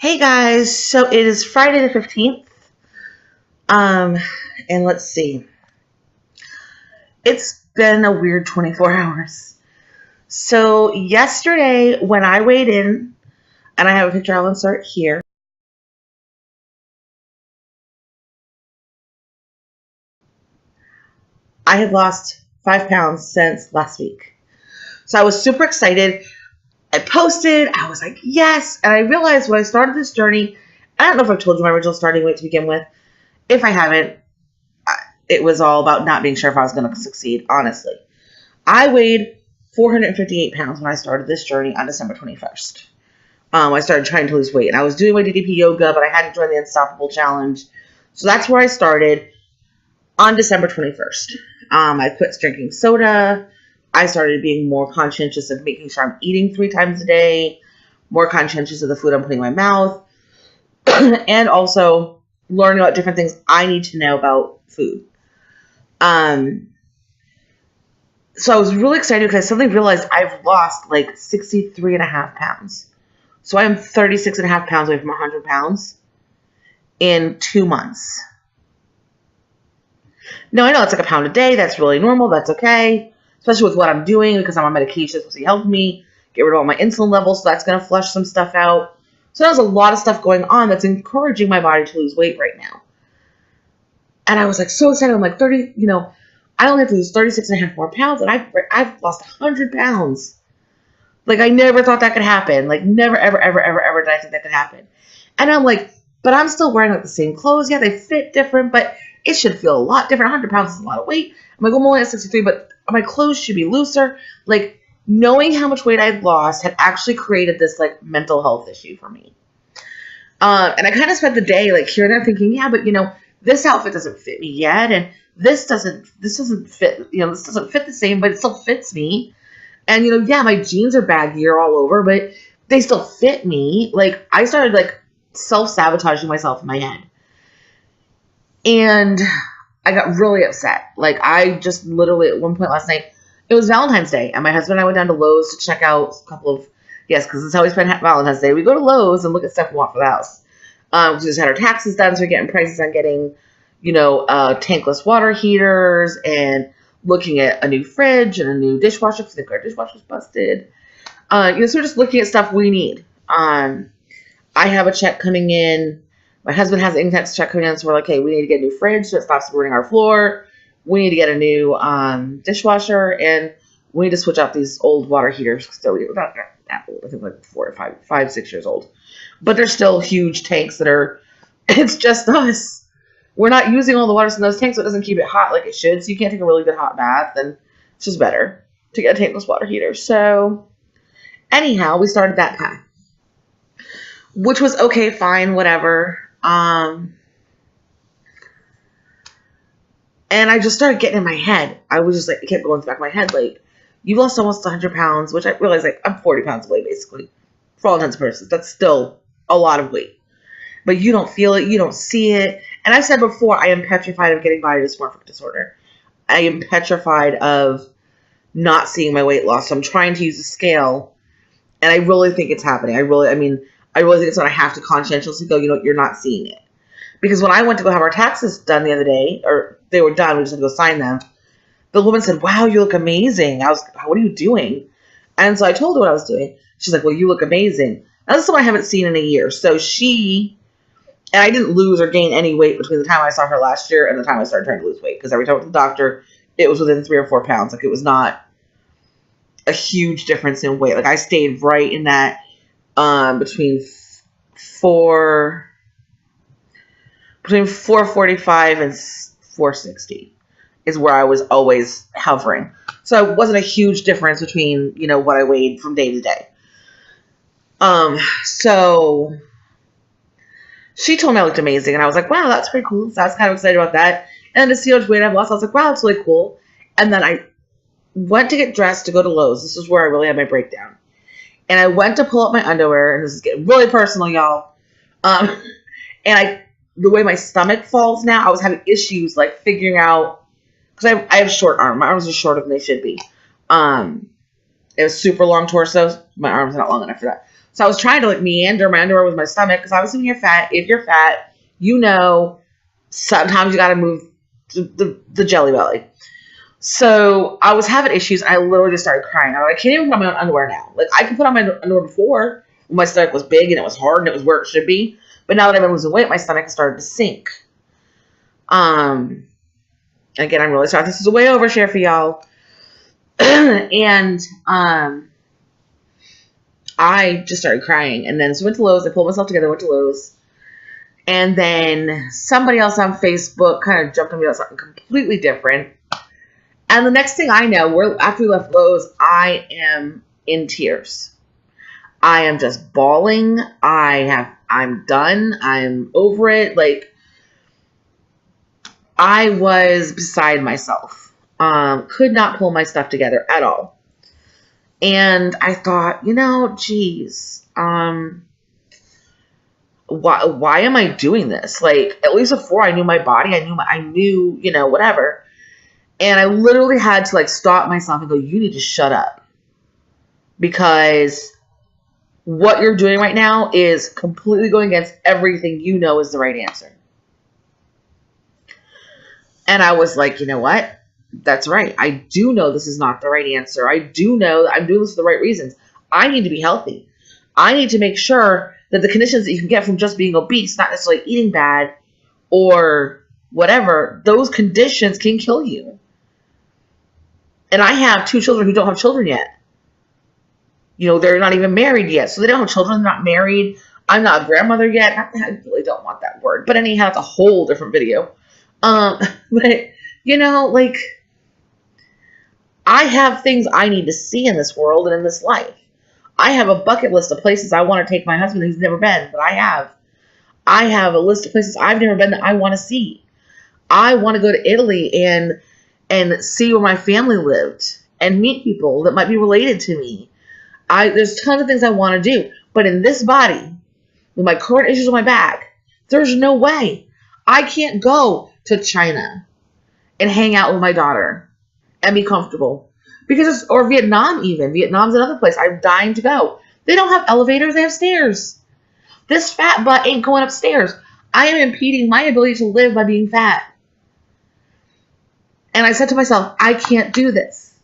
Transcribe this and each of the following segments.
Hey guys, so it is Friday the 15th. And let's see. It's been a weird 24 hours. So yesterday when I weighed in, and I have a picture I'll insert here. I had lost 5 pounds since last week. So I was super excited. I posted, I was like, yes. And I realized when I started this journey, I don't know if I've told you my original starting weight to begin with. If I haven't, it was all about not being sure if I was going to succeed, honestly. I weighed 458 pounds when I started this journey on December 21st. I started trying to lose weight, and I was doing my DDP yoga, but I hadn't joined the Unstoppable Challenge. So that's where I started on December 21st. I quit drinking soda. I started being more conscientious of making sure I'm eating 3 times a day, more conscientious of the food I'm putting in my mouth, and also learning about different things I need to know about food. So I was really excited because I suddenly realized I've lost like 63 and a half pounds. So I am 36 and a half pounds away from 100 pounds in 2 months. Now, I know it's like a pound a day. That's really normal. That's okay. Especially with what I'm doing because I'm on medication. It's supposed to help me get rid of all my insulin levels. So that's going to flush some stuff out. So there's a lot of stuff going on that's encouraging my body to lose weight right now. And I was like so excited. I'm like 30, I only have to lose 36 and a half more pounds. And I've lost 100 pounds. Like, I never thought that could happen. Like, never, ever, ever, ever, ever did I think that could happen. And I'm like, but I'm still wearing like the same clothes. Yeah, they fit different, but it should feel a lot different. 100 pounds is a lot of weight. I'm like, I'm only at 63, but my clothes should be looser. Like, knowing how much weight I'd lost had actually created this like mental health issue for me. And I kind of spent the day like here and there thinking, yeah, but this outfit doesn't fit me yet, and this doesn't fit. This doesn't fit the same, but it still fits me. And yeah, my jeans are baggier all over, but they still fit me. Like, I started like self-sabotaging myself in my head. And I got really upset. Like, I just literally at one point last night, it was Valentine's Day, and my husband and I went down to Lowe's to check out a couple of, because it's how we spend Valentine's Day. We go to Lowe's and look at stuff we want for the house. We just had our taxes done, so we're getting prices on getting, tankless water heaters and looking at a new fridge and a new dishwasher because our dishwasher's busted. So we're just looking at stuff we need. I have a check coming in. My husband has an income tax check coming in, so we're like, hey, we need to get a new fridge so it stops ruining our floor. We need to get a new dishwasher, and we need to switch out these old water heaters because they're not that old. I think like 4 or 5, 6 years old. But they're still huge tanks that are, it's just us. We're not using all the water in those tanks, so it doesn't keep it hot like it should. So you can't take a really good hot bath, and it's just better to get a tankless water heater. So anyhow, we started that path, which was okay, fine, whatever. And I just started getting in my head. I was just like, it kept going to the back of my head, like, you lost almost 100 pounds, which I realized, like, I'm 40 pounds away, basically. For all intents and purposes, that's still a lot of weight. But you don't feel it, you don't see it. And I've said before, I am petrified of getting body dysmorphic disorder. I am petrified of not seeing my weight loss. So I'm trying to use a scale, and I really think it's happening. I really think it's when I have to conscientiously go, you're not seeing it. Because when I went to go have our taxes done the other day, or they were done, we just had to go sign them, the woman said, wow, you look amazing. I was like, what are you doing? And so I told her what I was doing. She's like, well, you look amazing. Now, this is someone I haven't seen in a year. So and I didn't lose or gain any weight between the time I saw her last year and the time I started trying to lose weight. Because every time I went to the doctor, it was within 3 or 4 pounds. Like, it was not a huge difference in weight. Like, I stayed right in that between 445 and 460 is where I was always hovering. So it wasn't a huge difference between, what I weighed from day to day. So she told me I looked amazing, and I was like, wow, that's pretty cool. So I was kind of excited about that. And to see how much weight I've lost, I was like, wow, that's really cool. And then I went to get dressed to go to Lowe's. This is where I really had my breakdown. And I went to pull up my underwear, and this is getting really personal, y'all. And the way my stomach falls now, I was having issues like figuring out, because I have short arms. My arms are shorter than they should be. It was super long torso. My arms are not long enough for that. So I was trying to like meander my underwear with my stomach because obviously when you're fat, you know, sometimes you got to move the jelly belly. So I was having issues. And I literally just started crying. I can't even put on my own underwear now. Like I could put on my underwear before when my stomach was big and it was hard and it was where it should be. But now that I've been losing weight, my stomach started to sink. Again, I'm really sorry. This is a way overshare for y'all. And I just started crying. And then so went to Lowe's. I pulled myself together, went to Lowe's. And then somebody else on Facebook kind of jumped on me about something completely different. And the next thing I know, after we left Lowe's, I am in tears. I am just bawling. I'm done. I'm over it. Like, I was beside myself. Could not pull my stuff together at all. And I thought, geez, why am I doing this? Like, at least before I knew my body, I knew, whatever. And I literally had to like stop myself and go, you need to shut up. Because what you're doing right now is completely going against everything you know is the right answer. And I was like, you know what? That's right. I do know this is not the right answer. I do know that I'm doing this for the right reasons. I need to be healthy. I need to make sure that the conditions that you can get from just being obese, not necessarily eating bad or whatever, those conditions can kill you. And I have 2 children who don't have children yet. They're not even married yet. So they don't have children. They're not married. I'm not a grandmother yet. I really don't want that word. But anyhow, it's a whole different video. But, like, I have things I need to see in this world and in this life. I have a bucket list of places I want to take my husband who's never been, but I have. I have a list of places I've never been that I want to see. I want to go to Italy and see where my family lived and meet people that might be related to me. There's tons of things I want to do. But in this body, with my current issues with my back, there's no way. I can't go to China and hang out with my daughter and be comfortable. Or Vietnam even. Vietnam's another place I'm dying to go. They don't have elevators, they have stairs. This fat butt ain't going upstairs. I am impeding my ability to live by being fat. And I said to myself, I can't do this.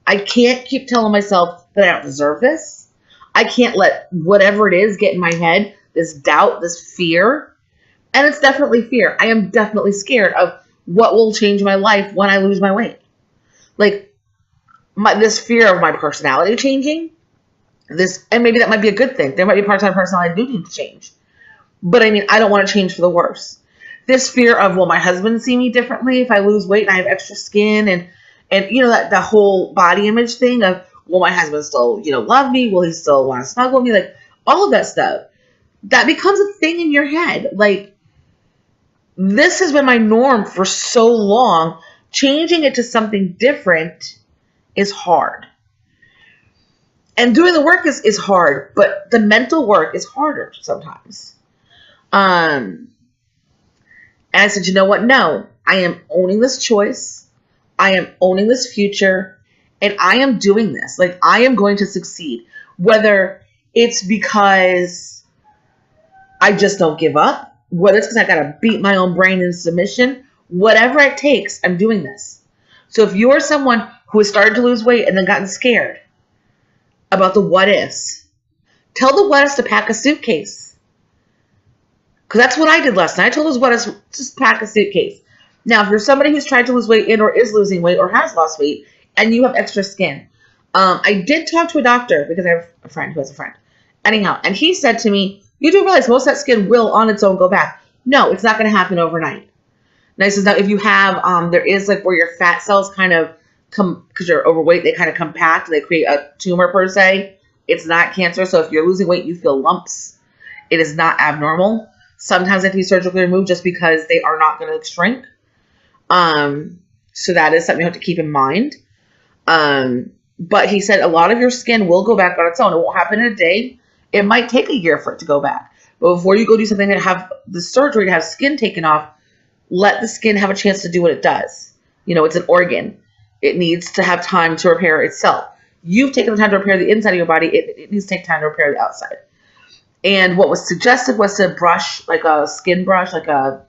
I can't keep telling myself that I don't deserve this. I can't let whatever it is get in my head, this doubt, this fear. And it's definitely fear. I am definitely scared of what will change my life when I lose my weight. Like, this fear of my personality changing. And maybe that might be a good thing. There might be parts of my personality I do need to change. But I don't want to change for the worse. This fear of, will my husband see me differently if I lose weight and I have extra skin? And that the whole body image thing of, will my husband still, love me? Will he still want to snuggle me? Like, all of that stuff. That becomes a thing in your head. Like, this has been my norm for so long. Changing it to something different is hard. And doing the work is hard, but the mental work is harder sometimes. And I said, you know what? No, I am owning this choice. I am owning this future. And I am doing this. Like, I am going to succeed. Whether it's because I just don't give up. Whether it's because I got to beat my own brain in submission. Whatever it takes, I'm doing this. So if you're someone who has started to lose weight and then gotten scared about the what ifs, tell the what ifs to pack a suitcase. Because that's what I did last night. I told those what ifs, just pack a suitcase. Now, if you're somebody who's tried to lose weight and or is losing weight or has lost weight and you have extra skin, I did talk to a doctor because I have a friend who has a friend. Anyhow, and he said to me, you do realize most of that skin will on its own go back. No, it's not going to happen overnight. And I said, now if you have, there is like where your fat cells kind of come, because you're overweight, they kind of compact, they create a tumor per se. It's not cancer. So if you're losing weight, you feel lumps. It is not abnormal. Sometimes they have to be surgically removed just because they are not going to shrink. So that is something you have to keep in mind. But he said a lot of your skin will go back on its own. It won't happen in a day. It might take a year for it to go back. But before you go do something and have the surgery to have skin taken off, let the skin have a chance to do what it does. It's an organ. It needs to have time to repair itself. You've taken the time to repair the inside of your body. It needs to take time to repair the outside. And what was suggested was to brush, like a skin brush, like a,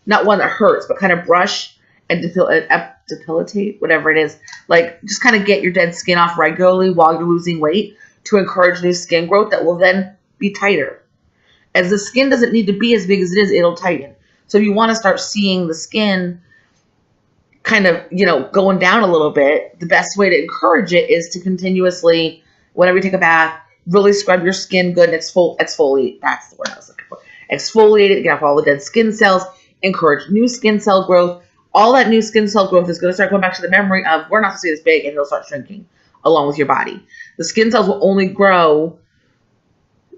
not one that hurts, but kind of brush and depilate, whatever it is. Like, just kind of get your dead skin off regularly while you're losing weight to encourage new skin growth that will then be tighter. As the skin doesn't need to be as big as it is, it'll tighten. So if you want to start seeing the skin kind of, going down a little bit, the best way to encourage it is to continuously, whenever you take a bath, really scrub your skin good and exfoliate. That's the word I was looking for. Exfoliate it, get off all the dead skin cells, encourage new skin cell growth. All that new skin cell growth is going to start going back to the memory of, we're not supposed to be this big, and it'll start shrinking along with your body. The skin cells will only grow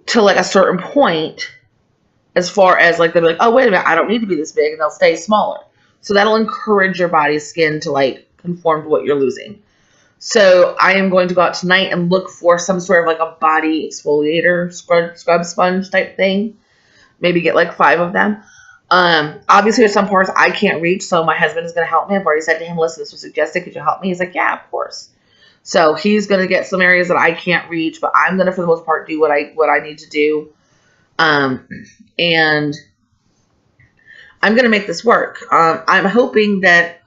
to like a certain point, as far as like, they'll be like, oh, wait a minute, I don't need to be this big, and they'll stay smaller. So that'll encourage your body's skin to like conform to what you're losing. So I am going to go out tonight and look for some sort of like a body exfoliator, scrub sponge type thing. Maybe get like 5 of them. Obviously there's some parts I can't reach, so my husband is going to help me. I've already said to him, listen, this was suggested, could you help me? He's like, yeah, of course. So he's going to get some areas that I can't reach, but I'm going to, for the most part, do what I need to do. And I'm going to make this work. I'm hoping that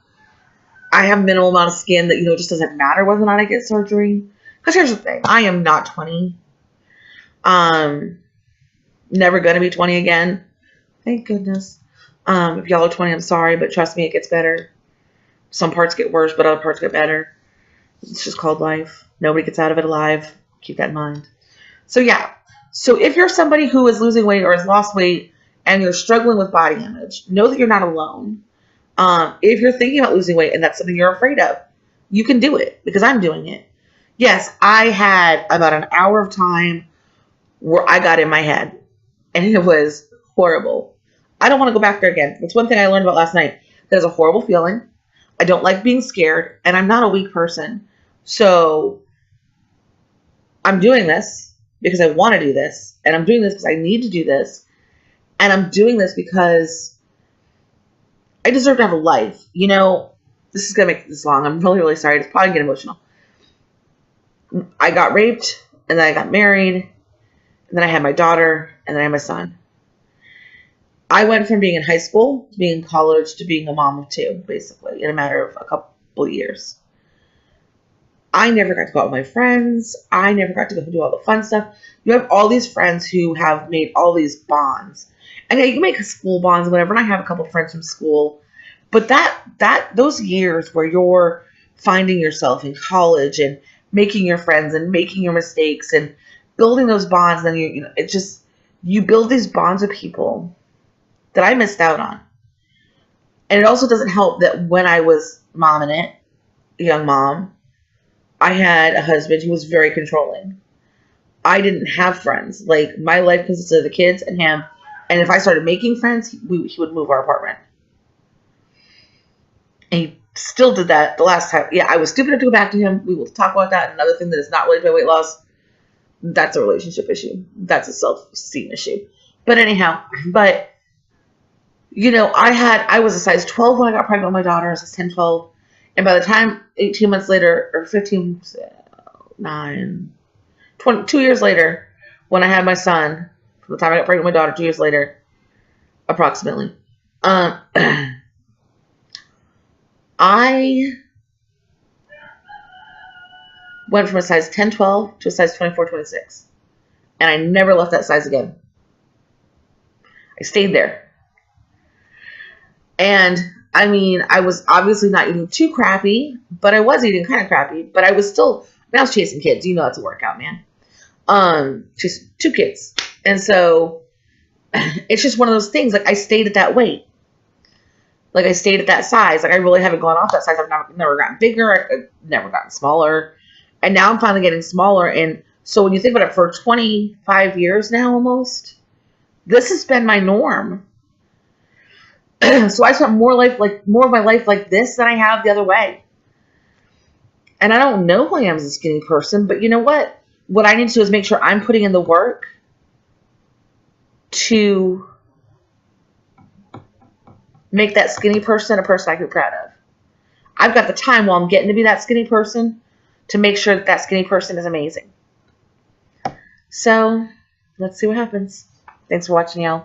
I have minimal amount of skin that, it just doesn't matter whether or not I get surgery. Because here's the thing. I am not 20. Never going to be 20 again. Thank goodness. If y'all are 20, I'm sorry, but trust me, it gets better. Some parts get worse, but other parts get better. It's just called life. Nobody gets out of it alive. Keep that in mind. So yeah. So if you're somebody who is losing weight or has lost weight and you're struggling with body image, know that you're not alone. If you're thinking about losing weight and that's something you're afraid of, you can do it, because I'm doing it. Yes, I had about an hour of time where I got in my head, and it was horrible. I don't want to go back there again. That's one thing I learned about last night. There's a horrible feeling. I don't like being scared, and I'm not a weak person. So I'm doing this because I want to do this, and I'm doing this because I need to do this, and I'm doing this because I deserve to have a life. This is going to make this long. I'm really, really sorry. It's probably going to get emotional. I got raped, and then I got married, and then I had my daughter, and then I had my son. I went from being in high school to being in college to being a mom of 2, basically, in a matter of a couple of years. I never got to go out with my friends. I never got to go do all the fun stuff. You have all these friends who have made all these bonds. And yeah, you can make school bonds and whatever, and I have a couple of friends from school. But those years where you're finding yourself in college and making your friends and making your mistakes and building those bonds, then you build these bonds with people that I missed out on. And it also doesn't help that when I was momming it, a young mom, I had a husband who was very controlling. I didn't have friends. Like, my life consisted of the kids and him. And if I started making friends, he would move our apartment. And he still did that the last time. Yeah, I was stupid enough to go back to him. We will talk about that. Another thing that is not related to weight loss, that's a relationship issue. That's a self-esteem issue. But anyhow, I was a size 12 when I got pregnant with my daughter. I was a 10, 12. And by the time 18 months later, or 15, 9, 20, 2 years later, when I had my son, from the time I got pregnant with my daughter, 2 years later, approximately, I went from a size 10, 12 to a size 24, 26. And I never left that size again. I stayed there. And I was obviously not eating too crappy, but I was eating kind of crappy. But I was still, I was chasing kids. It's a workout, man. Chasing 2 kids. And so it's just one of those things. Like, I stayed at that weight. Like, I stayed at that size. Like, I really haven't gone off that size. I've never gotten bigger. I've never gotten smaller. And now I'm finally getting smaller. And so when you think about it, for 25 years now almost, this has been my norm. So I spent more of my life like this than I have the other way. And I don't know who I am as a skinny person, but you know what? What I need to do is make sure I'm putting in the work to make that skinny person a person I can be proud of. I've got the time while I'm getting to be that skinny person to make sure that that skinny person is amazing. So let's see what happens. Thanks for watching, y'all.